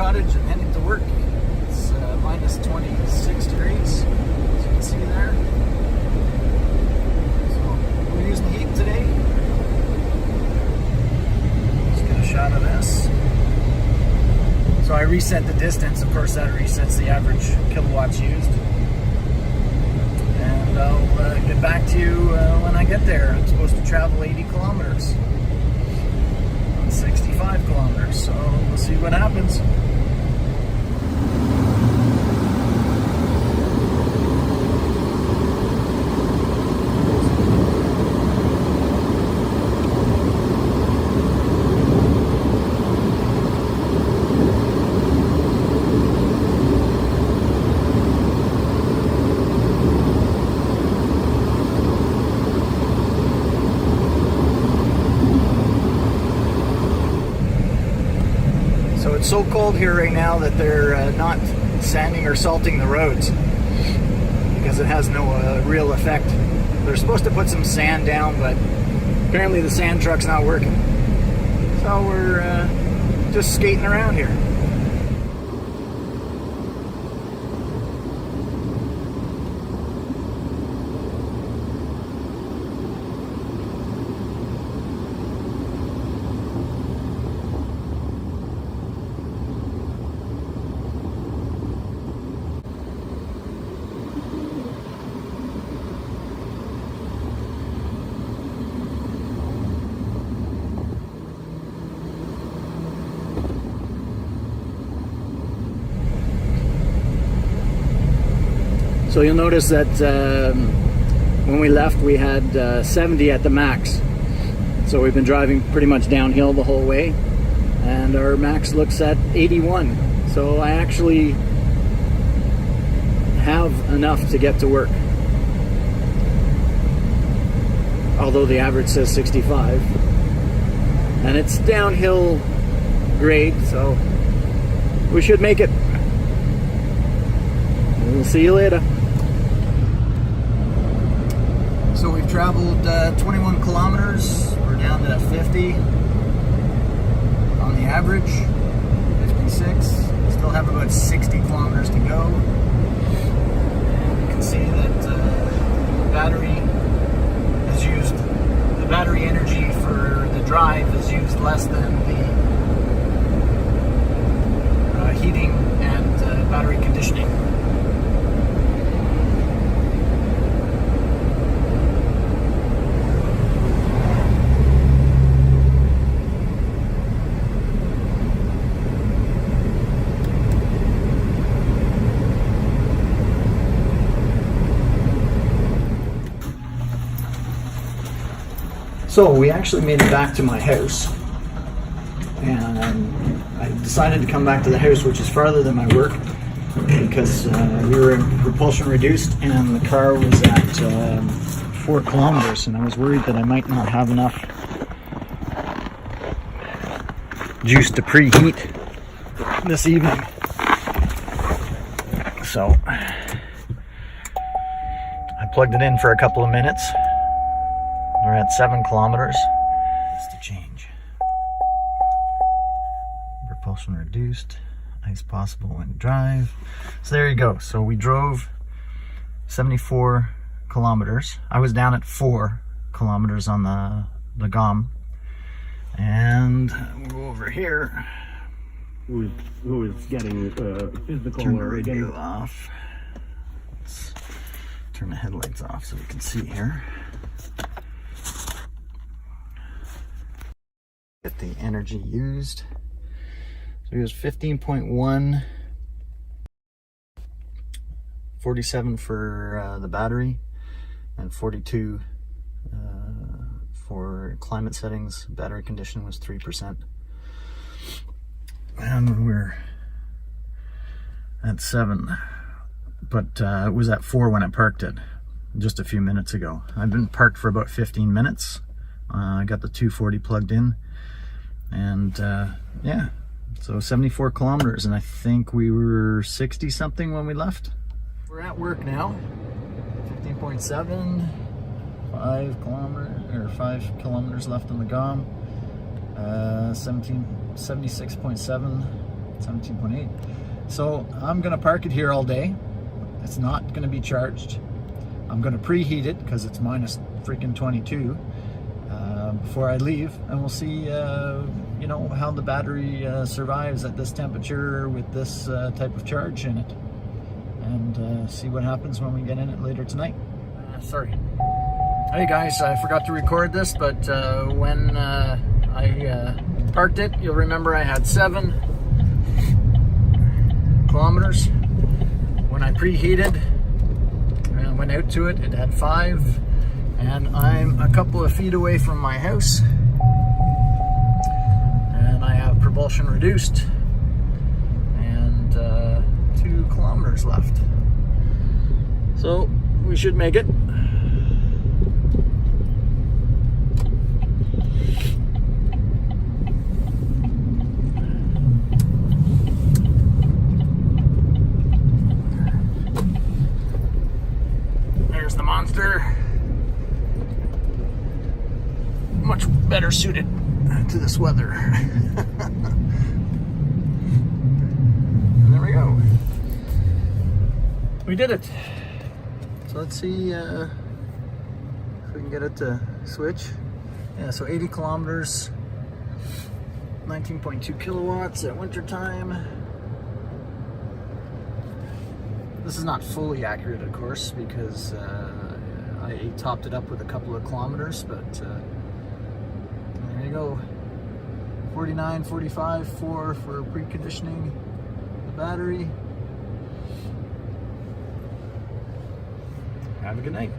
cottage and heading to work. It's minus 26 degrees, as you can see there. So we're using heat today. Let's get a shot of this. So I reset the distance. Of course, that resets the average kilowatts used. And I'll get back to you when I get there. I'm supposed to travel 80 kilometers. 65 kilometers, so we'll see what happens. So it's so cold here right now that they're not sanding or salting the roads because it has no real effect. They're supposed to put some sand down, but apparently the sand truck's not working. So we're just skating around here. So you'll notice that when we left we had 70 at the max. So we've been driving pretty much downhill the whole way, and our max looks at 81. So I actually have enough to get to work. Although the average says 65. And it's downhill grade, so we should make it. We'll see you later. So we've traveled 21 kilometers. We're down to 50 on the average, 56. Still have about 60 kilometers to go. And you can see that the battery energy for the drive is used less than the heating and battery conditioning. So we actually made it back to my house, and I decided to come back to the house, which is farther than my work, because we were propulsion reduced and the car was at 4 kilometers, and I was worried that I might not have enough juice to preheat this evening. So I plugged it in for a couple of minutes. We're at 7 kilometers. It's the change. Propulsion reduced. Nice possible wind drive. So there you go. So we drove 74 kilometers. I was down at 4 kilometers on the GOM. And we'll go over here. Who is getting physical turn the or radio getting off. Let's turn the headlights off so we can see here. Get the energy used. So it was 15.1, 47 for the battery, and 42 for climate settings. Battery condition was 3%. And we're at 7, but it was at 4 when I parked it just a few minutes ago. I've been parked for about 15 minutes. I got the 240 plugged in. And yeah, so 74 kilometers, and I think we were 60 something when we left. We're at work now. 15.7, 5 kilometers left on the GOM. 76.7 17.8. So I'm gonna park it here all day. It's not gonna be charged. I'm gonna preheat it because it's minus freaking 22 before I leave, and we'll see you know, how the battery survives at this temperature with this type of charge in it, and see what happens when we get in it later tonight. Sorry. Hey guys, I forgot to record this, but when I parked it, you'll remember I had 7 kilometers. When I preheated and went out to it, it had 5, and I'm a couple of feet away from my house, and I have propulsion reduced, and 2 kilometers left. So we should make it. There's the Monster. Much better suited to this weather. And there we go. We did it. So let's see if we can get it to switch. Yeah, so 80 kilometers, 19.2 kilowatts at winter time. This is not fully accurate, of course, because I topped it up with a couple of kilometers, but there you go. 49, 45, 4 for preconditioning the battery. Have a good night.